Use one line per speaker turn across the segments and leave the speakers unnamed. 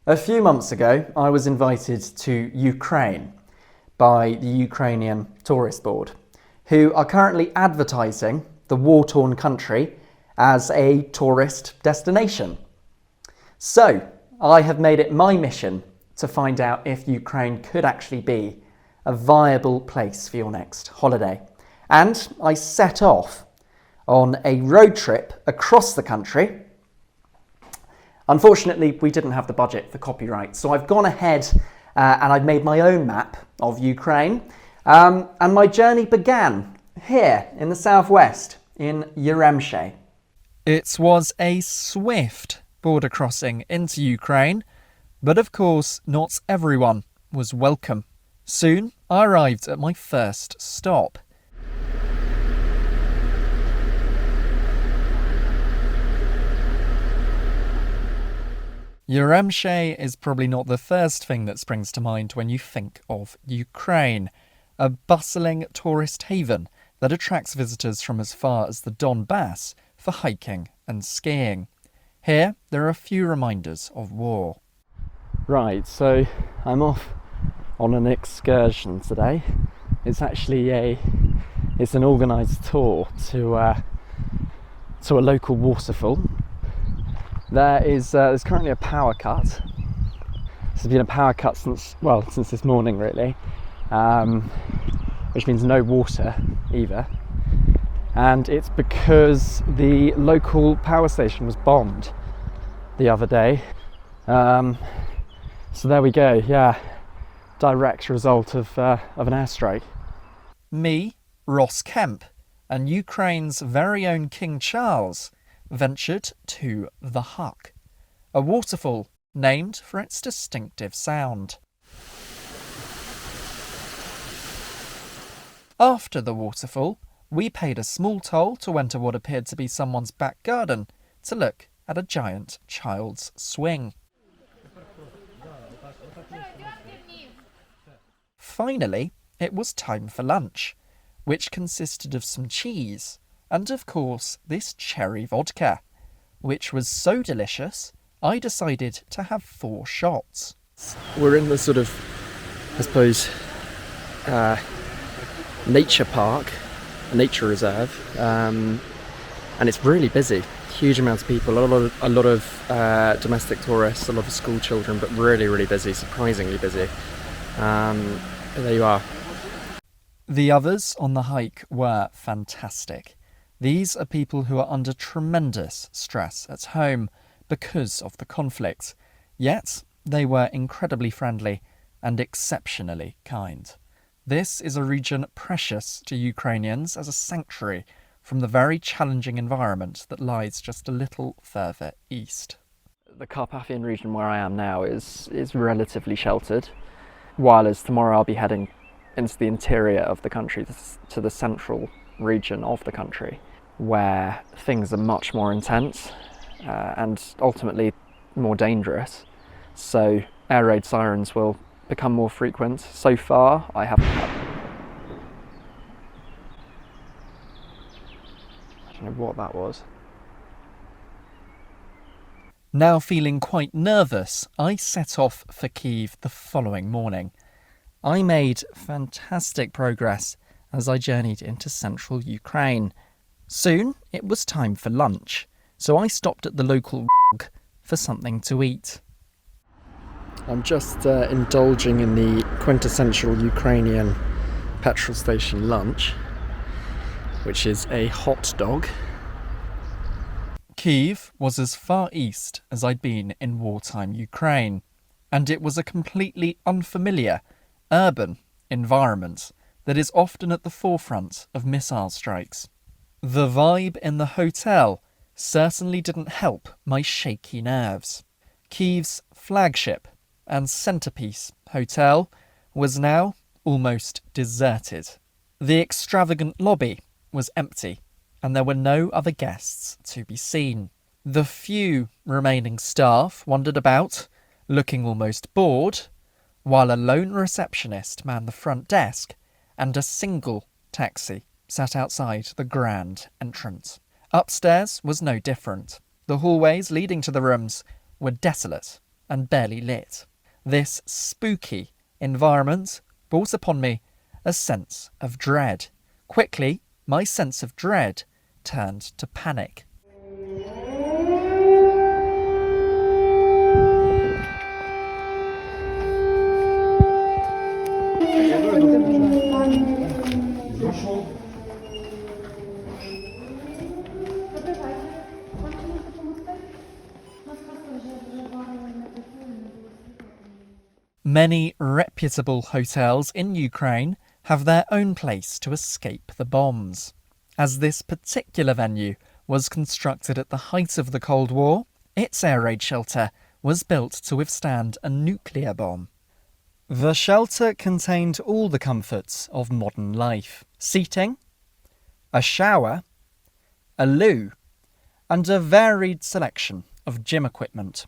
A few months ago, I was invited to Ukraine by the Ukrainian Tourist Board, who are currently advertising the war-torn country as a tourist destination. So, I have made it my mission to find out if Ukraine could actually be a viable place for your next holiday. And I set off on a road trip across the country. Unfortunately, we didn't have the budget for copyright, so I've gone ahead and I've made my own map of Ukraine. And my journey began here in the southwest, in Uremche. It was a swift border crossing into Ukraine, but of course not everyone was welcome. Soon I arrived at my first stop. Uremche is probably not the first thing that springs to mind when you think of Ukraine, a bustling tourist haven that attracts visitors from as far as the Donbass for hiking and skiing. Here, there are a few reminders of war. Right, so I'm off on an excursion today. It's actually an organised tour to a local waterfall. There's currently a power cut. There's been a power cut since this morning really, which means no water either. And it's because the local power station was bombed the other day. So there we go, yeah, direct result of an airstrike. Me, Ross Kemp, and Ukraine's very own King Charles ventured to the Huck, a waterfall named for its distinctive sound. After the waterfall, we paid a small toll to enter what appeared to be someone's back garden to look at a giant child's swing. Finally, it was time for lunch, which consisted of some cheese and, of course, this cherry vodka, which was so delicious, I decided to have 4 shots. We're in the sort of, I suppose, nature park, nature reserve, and it's really busy. Huge amounts of people, a lot of domestic tourists, a lot of school children, but really, really busy, surprisingly busy. There you are. The others on the hike were fantastic. These are people who are under tremendous stress at home because of the conflict, yet they were incredibly friendly and exceptionally kind. This is a region precious to Ukrainians as a sanctuary from the very challenging environment that lies just a little further east. The Carpathian region where I am now is relatively sheltered, while as tomorrow I'll be heading into the interior of the country, to the central region of the country, where things are much more intense and ultimately more dangerous. So air raid sirens will become more frequent. So far, I haven't had... I don't know what that was. Now feeling quite nervous, I set off for Kyiv the following morning. I made fantastic progress as I journeyed into central Ukraine. Soon, it was time for lunch, so I stopped at the local for something to eat. I'm just indulging in the quintessential Ukrainian petrol station lunch, which is a hot dog. Kyiv was as far east as I'd been in wartime Ukraine, and it was a completely unfamiliar, urban environment that is often at the forefront of missile strikes. The vibe in the hotel certainly didn't help my shaky nerves. Kyiv's flagship and centrepiece hotel was now almost deserted. The extravagant lobby was empty, and there were no other guests to be seen. The few remaining staff wandered about, looking almost bored, while a lone receptionist manned the front desk and a single taxi sat outside the grand entrance. Upstairs was no different. The hallways leading to the rooms were desolate
and barely lit. This spooky environment brought upon me a sense of dread. Quickly, my sense of dread turned to panic. Many reputable hotels in Ukraine have their own place to escape the bombs. As this particular venue was constructed at the height of the Cold War, its air raid shelter was built to withstand a nuclear bomb. The shelter contained all the comforts of modern life: seating, a shower, a loo, and a varied selection of gym equipment.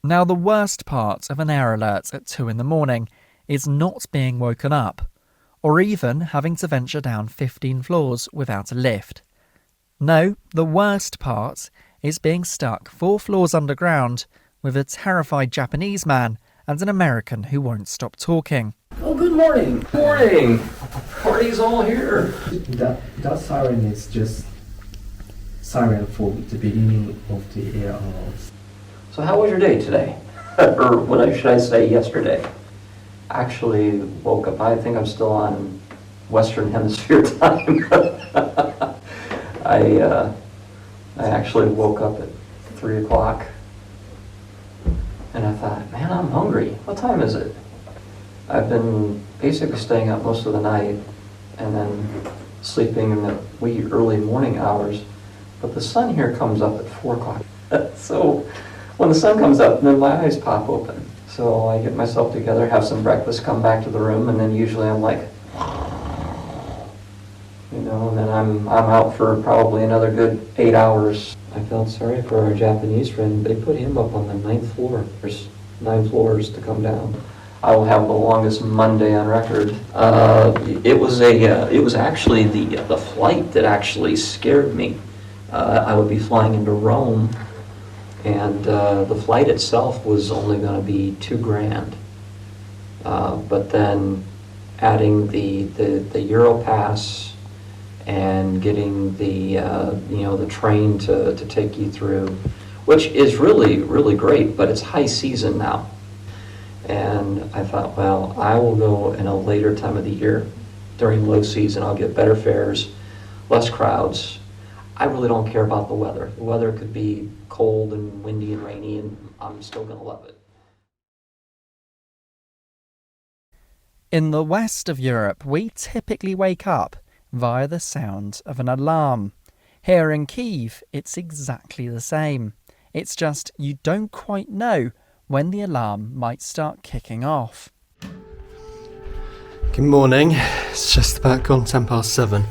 Now, the worst part of an air alert at 2 a.m. is not being woken up, or even having to venture down 15 floors without a lift. No, the worst part is being stuck 4 floors underground with a terrified Japanese man and an American who won't stop talking.
Oh, good morning. Morning. Party's all here.
That siren is just siren for the beginning of the air alarms.
So how was your day today? Or what should I say, yesterday? Actually woke up, I think I'm still on Western Hemisphere time. I actually woke up at 3 o'clock and I thought, man, I'm hungry. What time is it? I've been basically staying up most of the night and then sleeping in the wee early morning hours, but the sun here comes up at 4 o'clock. So when the sun comes up, then my eyes pop open. So I get myself together, have some breakfast, come back to the room, and then usually I'm like, and then I'm out for probably another good 8 hours. I felt sorry for our Japanese friend. They put him up on the 9th floor. There's 9 floors to come down. I will have the longest Monday on record. It was actually the flight that actually scared me. I would be flying into Rome, and the flight itself was only going to be $2,000. But then adding the Europass and getting the train to take you through, which is really, really great, but it's high season now. And I thought, well, I will go in a later time of the year. During low season, I'll get better fares, less crowds. I really don't care about the weather. The weather could be cold and windy and rainy, and I'm still going to love it.
In the west of Europe, we typically wake up via the sound of an alarm. Here in Kyiv, it's exactly the same. It's just you don't quite know when the alarm might start kicking off.
Good morning. It's just about gone 7:10.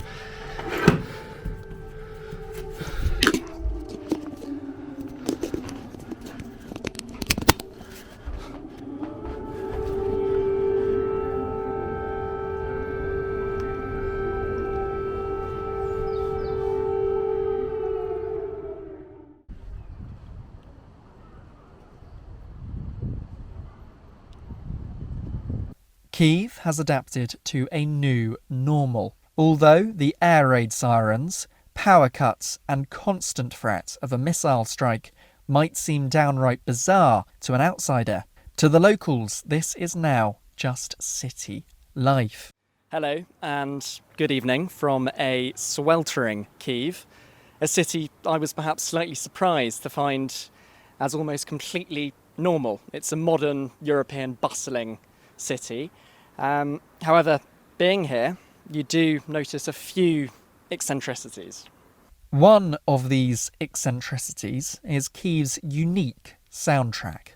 Kyiv has adapted to a new normal. Although the air raid sirens, power cuts and constant threat of a missile strike might seem downright bizarre to an outsider, to the locals this is now just city life. Hello and good evening from a sweltering Kyiv, a city I was perhaps slightly surprised to find as almost completely normal. It's a modern European bustling city. However, being here, you do notice a few eccentricities. One of these eccentricities is Kyiv's unique soundtrack.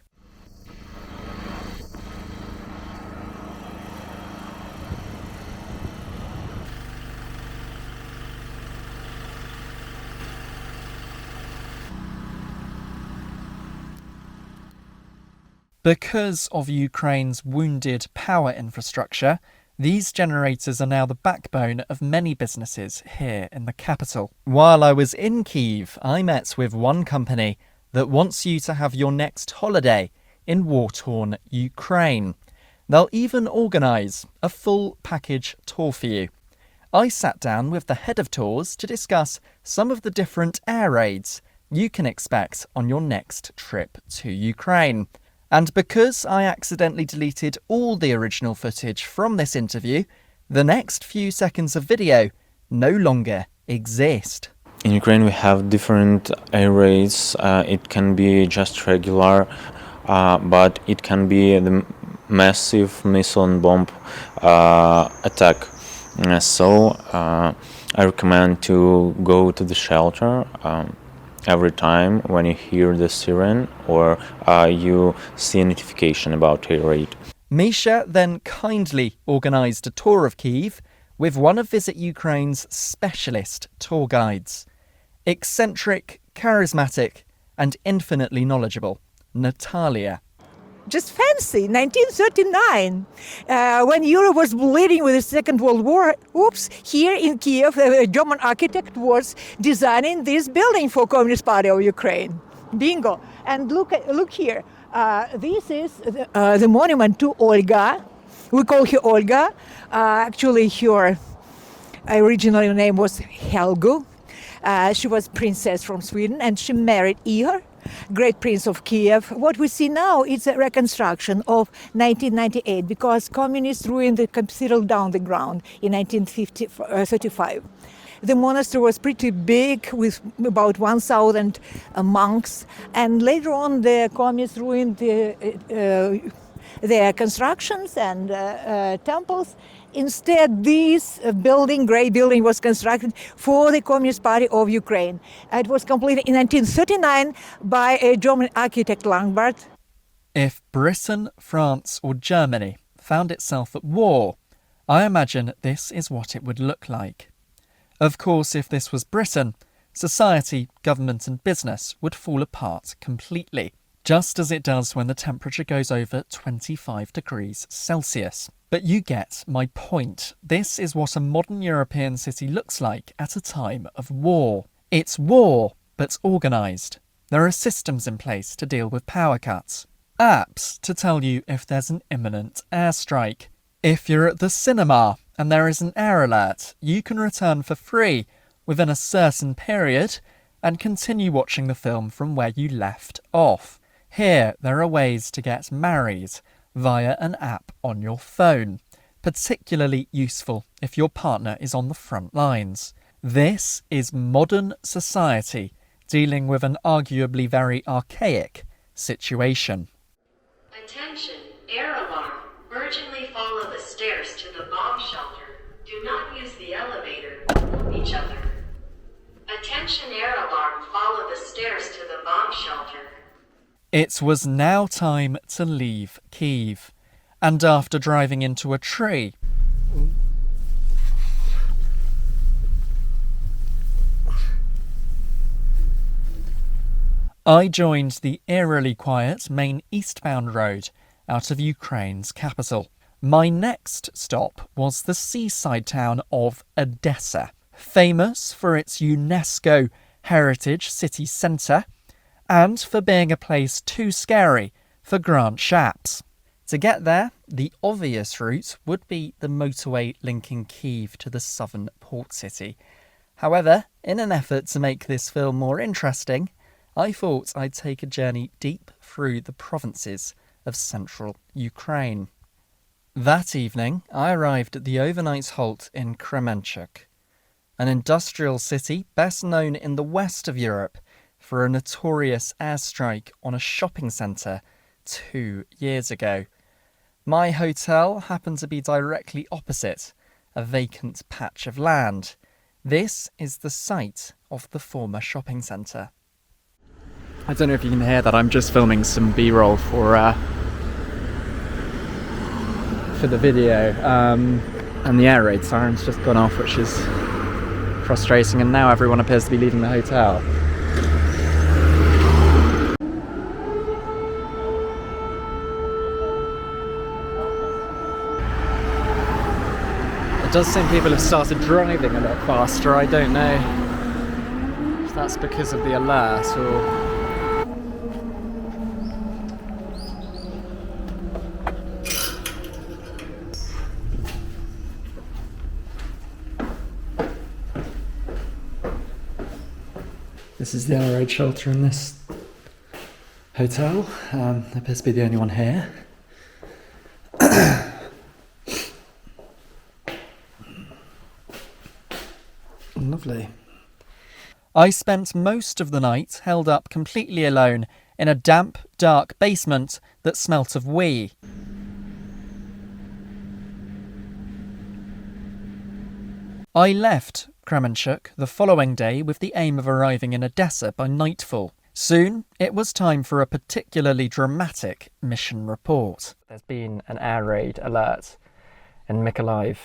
Because of Ukraine's wounded power infrastructure, these generators are now the backbone of many businesses here in the capital. While I was in Kyiv, I met with one company that wants you to have your next holiday in war-torn Ukraine. They'll even organise a full package tour for you. I sat down with the head of tours to discuss some of the different air raids you can expect on your next trip to Ukraine. And because I accidentally deleted all the original footage from this interview, the next few seconds of video no longer exist.
In Ukraine we have different air raids. It can be just regular, but it can be the massive missile and bomb attack. So I recommend to go to the shelter every time when you hear the siren or you see a notification about air raid.
Misha then kindly organised a tour of Kyiv with one of Visit Ukraine's specialist tour guides. Eccentric, charismatic and infinitely knowledgeable, Natalia.
Just fancy, 1939, when Europe was bleeding with the Second World War. Here in Kiev, a German architect was designing this building for Communist Party of Ukraine. Bingo! And look here. This is the monument to Olga. We call her Olga. Actually, her original name was Helgu. She was princess from Sweden, and she married Igor, great prince of Kiev. What we see now is a reconstruction of 1998 because communists ruined the cathedral down the ground in 1935. The monastery was pretty big with about 1,000 monks, and later on the communists ruined their constructions and temples. Instead, this grey building, was constructed for the Communist Party of Ukraine. It was completed in 1939 by a German architect, Langbart.
If Britain, France or Germany found itself at war, I imagine this is what it would look like. Of course, if this was Britain, society, government and business would fall apart completely, just as it does when the temperature goes over 25 degrees Celsius. But you get my point. This is what a modern European city looks like at a time of war. It's war, but organised. There are systems in place to deal with power cuts. Apps to tell you if there's an imminent airstrike. If you're at the cinema and there is an air alert, you can return for free within a certain period and continue watching the film from where you left off. Here, there are ways to get married via an app on your phone, particularly useful if your partner is on the front lines. This is modern society dealing with an arguably very archaic situation.
Attention, air alarm. Urgently follow the stairs to the bomb shelter. Do not use the elevator. Help each other. Attention, air alarm. Follow the stairs to the bomb shelter.
It was now time to leave Kyiv, and after driving into a tree, I joined the eerily quiet main eastbound road out of Ukraine's capital. My next stop was the seaside town of Odesa, famous for its UNESCO Heritage City Centre, and for being a place too scary for Grant Shapps. To get there, the obvious route would be the motorway linking Kyiv to the southern port city. However, in an effort to make this film more interesting, I thought I'd take a journey deep through the provinces of central Ukraine. That evening, I arrived at the overnight halt in Kremenchuk, an industrial city best known in the west of Europe for a notorious airstrike on a shopping centre 2 years ago. My hotel happened to be directly opposite a vacant patch of land. This is the site of the former shopping centre.
I don't know if you can hear that, I'm just filming some B-roll for the video, and the air raid siren's just gone off, which is frustrating, and now everyone appears to be leaving the hotel. It does seem people have started driving a lot faster. I don't know if that's because of the alert or... This is the air raid shelter in this hotel. There appears to be the only one here. Lovely.
I spent most of the night held up completely alone in a damp, dark basement that smelt of wee. I left Kremenchuk the following day with the aim of arriving in Odesa by nightfall. Soon, it was time for a particularly dramatic mission report.
There's been an air raid alert in Mykolaiv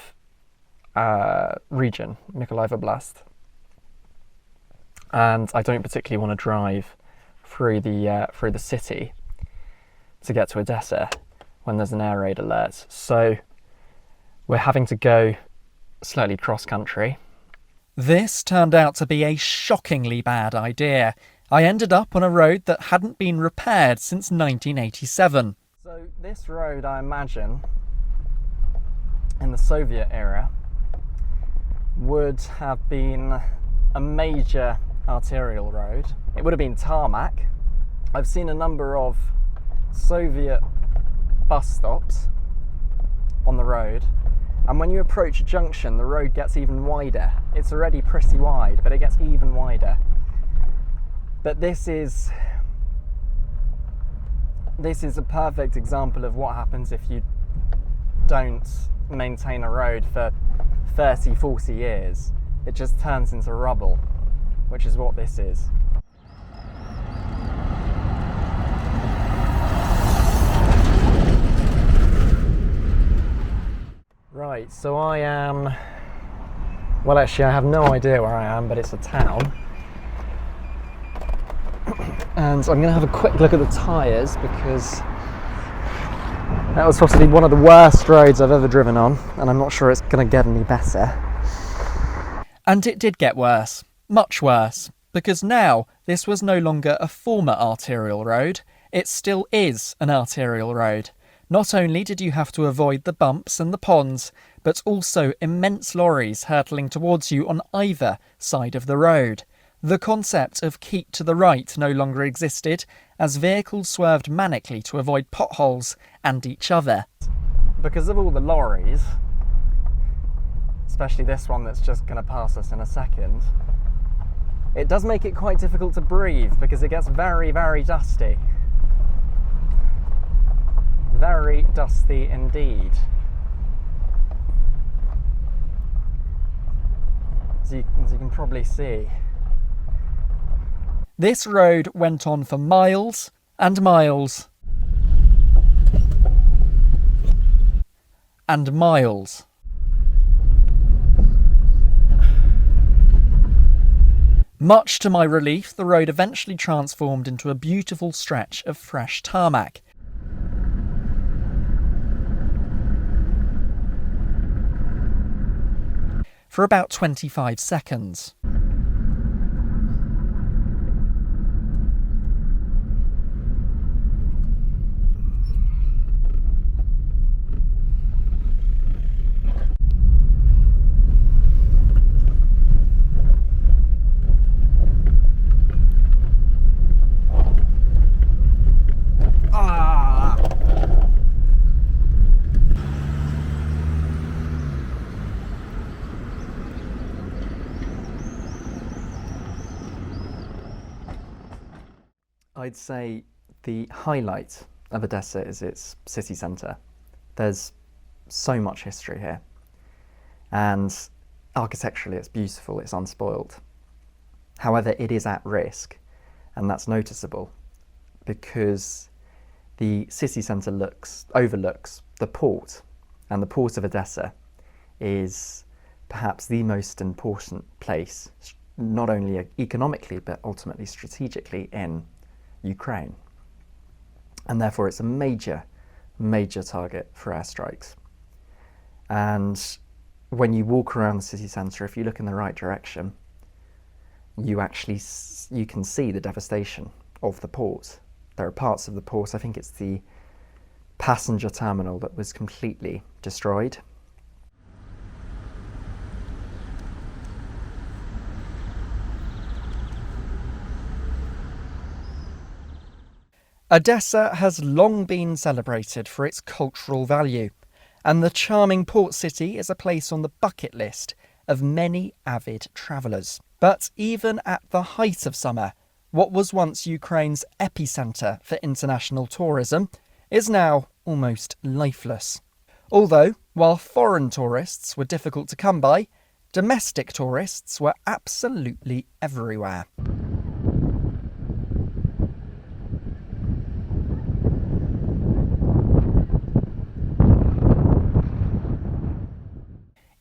region, Mykolaiv Oblast. And I don't particularly want to drive through the city to get to Odesa when there's an air raid alert. So we're having to go slightly cross-country.
This turned out to be a shockingly bad idea. I ended up on a road that hadn't been repaired since 1987.
So this road, I imagine, in the Soviet era, would have been a major arterial road. It would have been tarmac. I've seen a number of Soviet bus stops on the road, and when you approach a junction, the road gets even wider. It's already pretty wide, but it gets even wider. But this is a perfect example of what happens if you don't maintain a road for 30, 40 years. It just turns into rubble, which is what this is. Right, so I am... Well, actually, I have no idea where I am, but it's a town. And I'm going to have a quick look at the tyres, because that was possibly one of the worst roads I've ever driven on, and I'm not sure it's going to get any better.
And it did get worse. Much worse. Because now, this was no longer a former arterial road, it still is an arterial road. Not only did you have to avoid the bumps and the ponds, but also immense lorries hurtling towards you on either side of the road. The concept of keep to the right no longer existed, as vehicles swerved manically to avoid potholes and each other.
Because of all the lorries, especially this one that's just going to pass us in a second, it does make it quite difficult to breathe because it gets very, very dusty. Very dusty indeed. As you can probably see.
This road went on for miles and miles and miles. Much to my relief, the road eventually transformed into a beautiful stretch of fresh tarmac. For about 25 seconds.
I'd say the highlight of Odesa is its city centre. There's so much history here, and architecturally it's beautiful, it's unspoilt. However, it is at risk, and that's noticeable because the city centre overlooks the port, and the port of Odesa is perhaps the most important place, not only economically but ultimately strategically in Ukraine, and therefore it's a major target for airstrikes. And when you walk around the city centre, if you look in the right direction, you can see the devastation of the port. There are parts of the port, I think it's the passenger terminal, that was completely destroyed.
Odesa has long been celebrated for its cultural value, and the charming port city is a place on the bucket list of many avid travellers. But even at the height of summer, what was once Ukraine's epicentre for international tourism is now almost lifeless. Although, while foreign tourists were difficult to come by, domestic tourists were absolutely everywhere.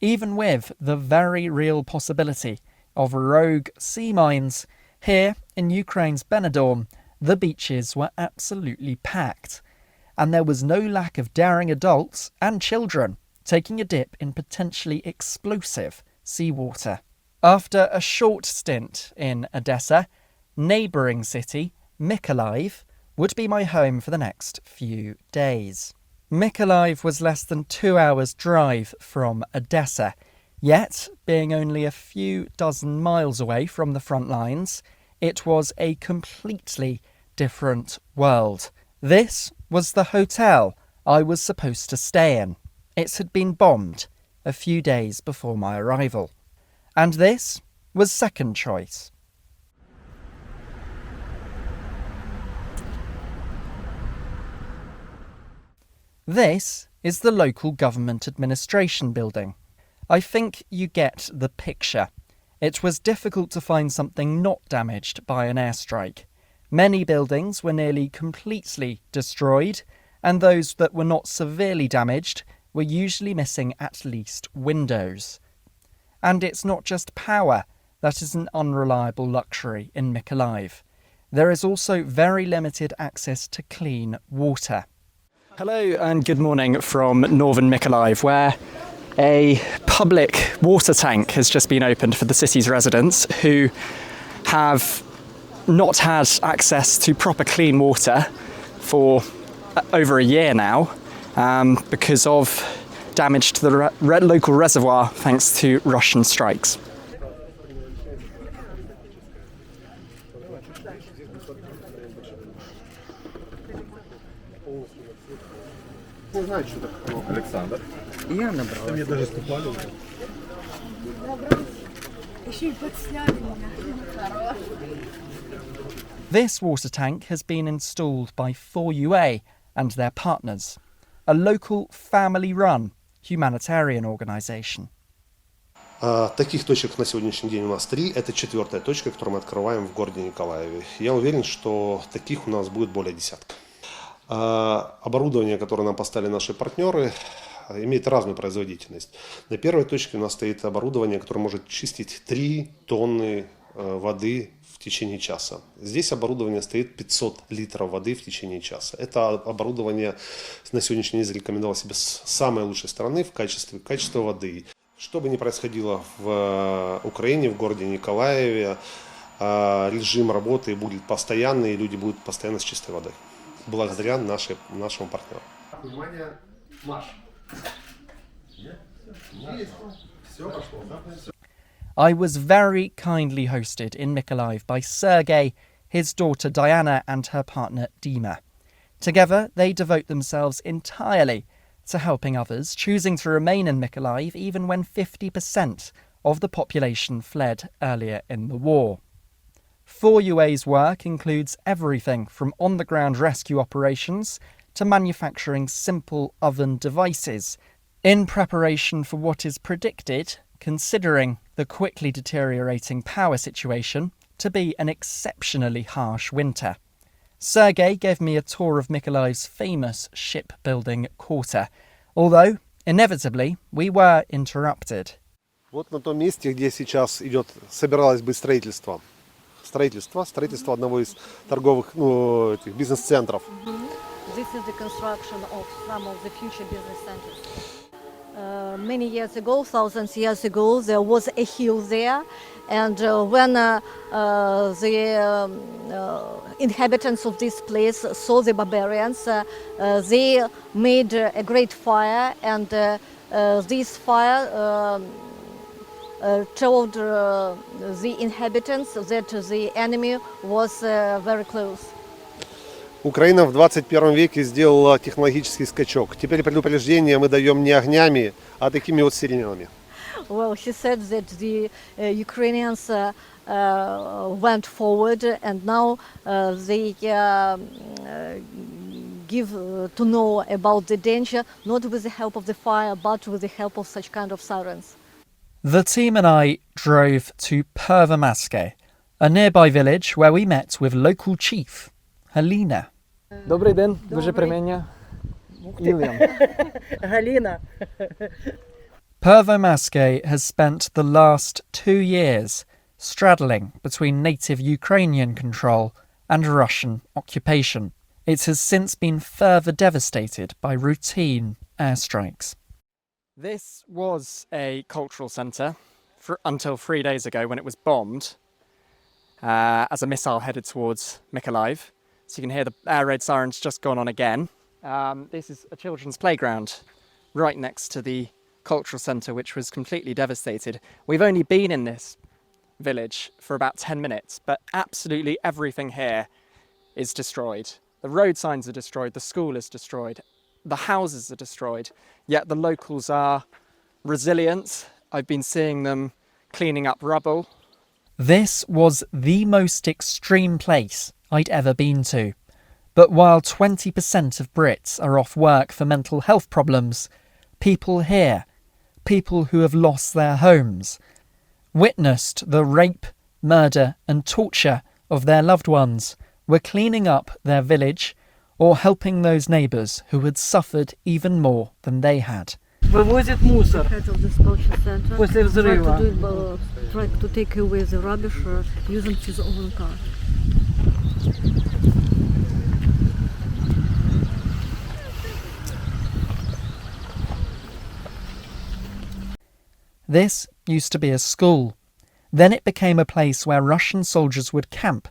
Even with the very real possibility of rogue sea mines, here in Ukraine's Benidorm, the beaches were absolutely packed, and there was no lack of daring adults and children taking a dip in potentially explosive seawater. After a short stint in Odesa, neighbouring city Mykolaiv would be my home for the next few days. Mykolaiv was less than 2 hours' drive from Odesa, yet, being only a few dozen miles away from the front lines, it was a completely different world. This was the hotel I was supposed to stay in. It had been bombed a few days before my arrival. And this was second choice. This is the local government administration building. I think you get the picture. It was difficult to find something not damaged by an airstrike. Many buildings were nearly completely destroyed, and those that were not severely damaged were usually missing at least windows. And it's not just power that is an unreliable luxury in Mykolaiv. There is also very limited access to clean water. Hello and good morning from northern Mykolaiv, where a public water tank has just been opened for the city's residents who have not had access to proper clean water for over a year now because of damage to the local reservoir thanks to Russian strikes.
Александр.
Я набрал.
Мне даже ступали.
This water tank has been installed by 4UA and their partners, a local family-run humanitarian organisation.
Таких точек на сегодняшний день у нас 3. Это 4-я точка, которую мы открываем в городе Николаеве. Я уверен, что таких у нас будет более десятка. Оборудование, которое нам поставили наши партнеры, имеет разную производительность. На первой точке у нас стоит оборудование, которое может чистить 3 тонны воды в течение часа. Здесь оборудование стоит 500 литров воды в течение часа. Это оборудование на сегодняшний день зарекомендовало себя с самой лучшей стороны в качестве воды. Что бы ни происходило в Украине, в городе Николаеве, режим работы будет постоянный, и люди будут постоянно с чистой водой. Благодаря нашему партнеру.
Внимание, марш.
I was very kindly hosted in Mykolaiv by Sergei, his daughter Diana and her partner Dima. Together they devote themselves entirely to helping others, choosing to remain in Mykolaiv even when 50% of the population fled earlier in the war. 4UA's work includes everything from on-the-ground rescue operations to manufacturing simple oven devices in preparation for what is predicted, considering the quickly deteriorating power situation, to be an exceptionally harsh winter. Sergei gave me a tour of Mykolaiv's famous shipbuilding quarter, although, inevitably, we were interrupted.
Вот на том месте, где сейчас собиралось быть строительство одного из торговых бизнес-центров.
This is the construction of some of the future business centers.
many years ago, thousands of years ago, there was a hill there, and when the inhabitants of this place saw the barbarians, they made a great fire, and this fire told the inhabitants that the enemy was very close.
Украина в 21 веке сделала технологический скачок. Теперь предупреждение мы даем не огнями, а такими вот сиренами.
Well, he said that the Ukrainians went forward, and now they give to know about the danger, not with the help of the fire, but with the help of such kind of sirens.
The team and I drove to Pervomaske, a nearby village where we met with local chief, Helena.
Добрий день, дуже приміння. Іллян.
Галина.
Pervomaske has spent the last 2 years straddling between native Ukrainian control and Russian occupation. It has since been further devastated by routine airstrikes.
This was a cultural centre until 3 days ago when it was bombed as a missile headed towards Mykolaiv. So you can hear the air raid sirens just gone on again. This is a children's playground right next to the cultural centre, which was completely devastated. We've only been in this village for about 10 minutes, but absolutely everything here is destroyed. The road signs are destroyed, the school is destroyed, the houses are destroyed, yet the locals are resilient. I've been seeing them cleaning up rubble.
This was the most extreme place I'd ever been to. But while 20% of Brits are off work for mental health problems, people here, people who have lost their homes, witnessed the rape, murder and torture of their loved ones, were cleaning up their village or helping those neighbours who had suffered even more than they had.
Вывозят мусор после взрыва.
Try to take away the rubbish using his own car.
This used to be a school. Then it became a place where Russian soldiers would camp,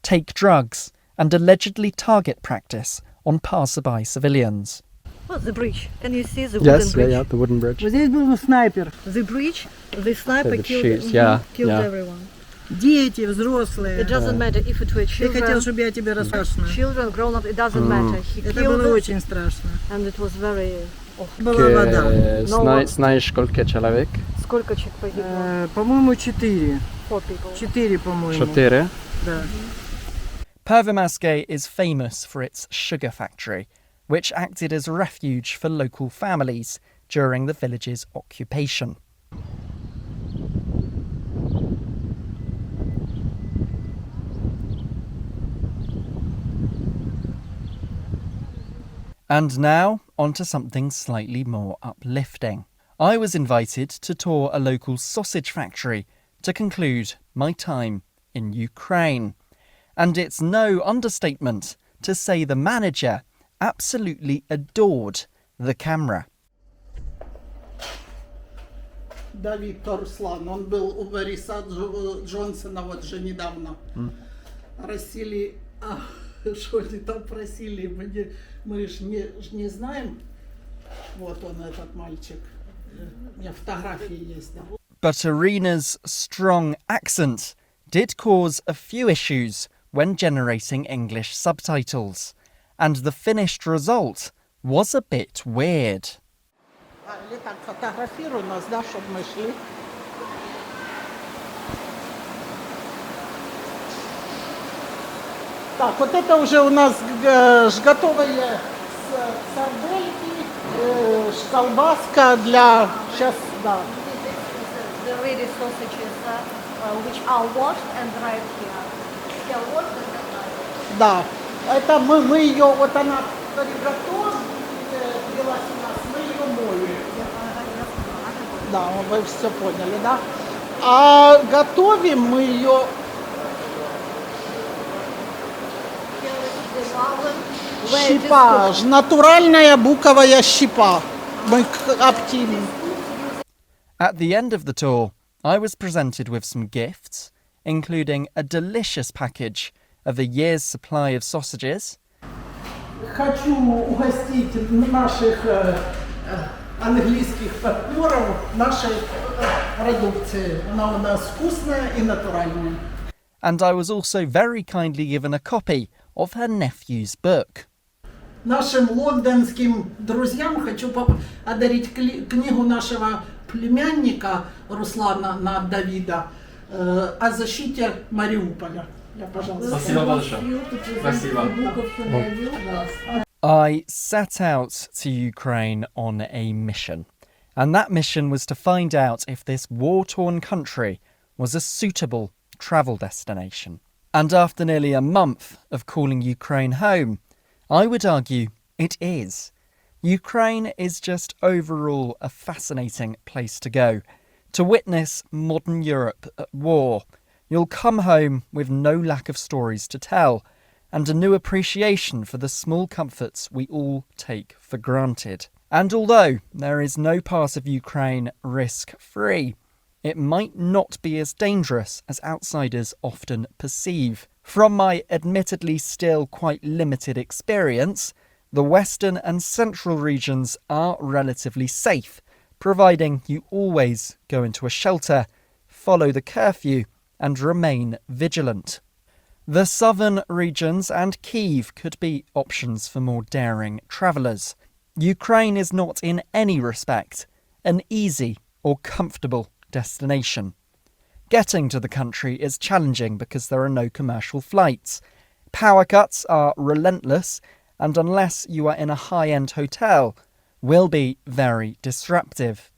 take drugs, and allegedly target practice on passerby civilians.
Well, the bridge. Can you see the wooden bridge?
Yes, the wooden bridge.
Вот здесь был снайпер.
The bridge, the sniper
The
killed,
shoots, yeah,
killed
yeah.
everyone.
Дети, взрослые.
It doesn't matter if it were
Ты хотел,
children,
чтобы я тебе рассказала.
children, grown up, it doesn't matter. He
Это
killed
было
us,
очень страшно.
and it was very awful.
Была вода.
Знаешь, сколько человек?
Сколько человек погибло?
По-моему, 4.
4 people.
4, по-моему.
4.
Да.
Pervomaske is famous for its sugar factory, which acted as a refuge for local families during the village's occupation. And now, on to something slightly more uplifting. I was invited to tour a local sausage factory to conclude my time in Ukraine. And it's no understatement to say the manager absolutely adored the camera.
Да, Виктор Руслан, он был у Бориса Джонсона вот же недавно. Просили, что они там просили, мы ж не знаем. Вот он, этот мальчик. У меня фотографии есть, да.
But Irina's strong accent did cause a few issues when generating English subtitles, and the finished result was a bit weird.
Или так фотографируй нас, да, чтобы мы шли. Так, вот это уже у нас готовые сардельки, колбаска для... Сейчас, да.
The ready sausages which are washed and dried here. They are washed and dried.
Да, это мы ее, вот она приготовилась у нас, мы ее моем. Да, вы все поняли, да? А готовим мы ее... Щипа, натуральная буковая щипа. Мы коптим.
At the end of the tour, I was presented with some gifts, including a delicious package of a year's supply of sausages.
Хочу угостить наших английских партнеров нашей продукции. Она у нас вкусная и натуральная.
And I was also very kindly given a copy of her nephew's book.
Нашим лондонским друзьям хочу подарить книгу нашего племянника Руслана Давида о защите Мариуполя. Пожалуйста.
Спасибо большое. Спасибо.
I set out to Ukraine on a mission, and that mission was to find out if this war-torn country was a suitable travel destination. And after nearly a month of calling Ukraine home, I would argue it is. Ukraine is just overall a fascinating place to go. To witness modern Europe at war, you'll come home with no lack of stories to tell, and a new appreciation for the small comforts we all take for granted. And although there is no part of Ukraine risk-free, it might not be as dangerous as outsiders often perceive. From my admittedly still quite limited experience, the western and central regions are relatively safe, providing you always go into a shelter, follow the curfew, and remain vigilant. The southern regions and Kyiv could be options for more daring travellers. Ukraine is not in any respect an easy or comfortable destination. Getting to the country is challenging because there are no commercial flights. Power cuts are relentless, and unless you are in a high-end hotel, will be very disruptive.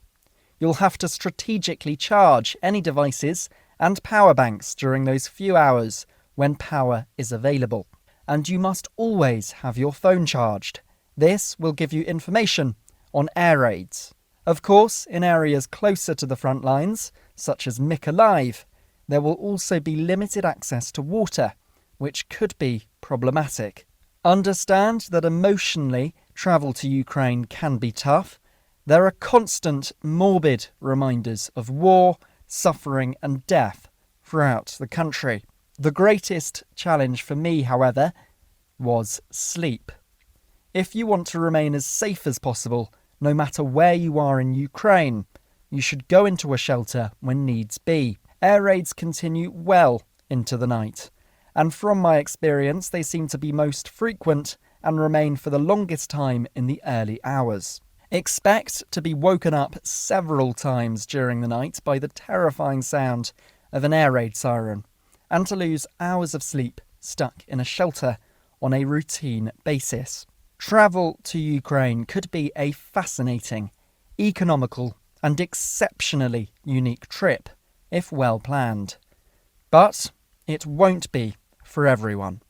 You'll have to strategically charge any devices and power banks during those few hours when power is available. And you must always have your phone charged. This will give you information on air raids. Of course, in areas closer to the front lines, such as Mykolaiv, there will also be limited access to water, which could be problematic. Understand that emotionally, travel to Ukraine can be tough. There are constant, morbid reminders of war, suffering and death throughout the country. The greatest challenge for me, however, was sleep. If you want to remain as safe as possible, no matter where you are in Ukraine, you should go into a shelter when needs be. Air raids continue well into the night, and from my experience they seem to be most frequent and remain for the longest time in the early hours. Expect to be woken up several times during the night by the terrifying sound of an air raid siren, and to lose hours of sleep stuck in a shelter on a routine basis. Travel to Ukraine could be a fascinating, economical and exceptionally unique trip if well planned. But it won't be for everyone.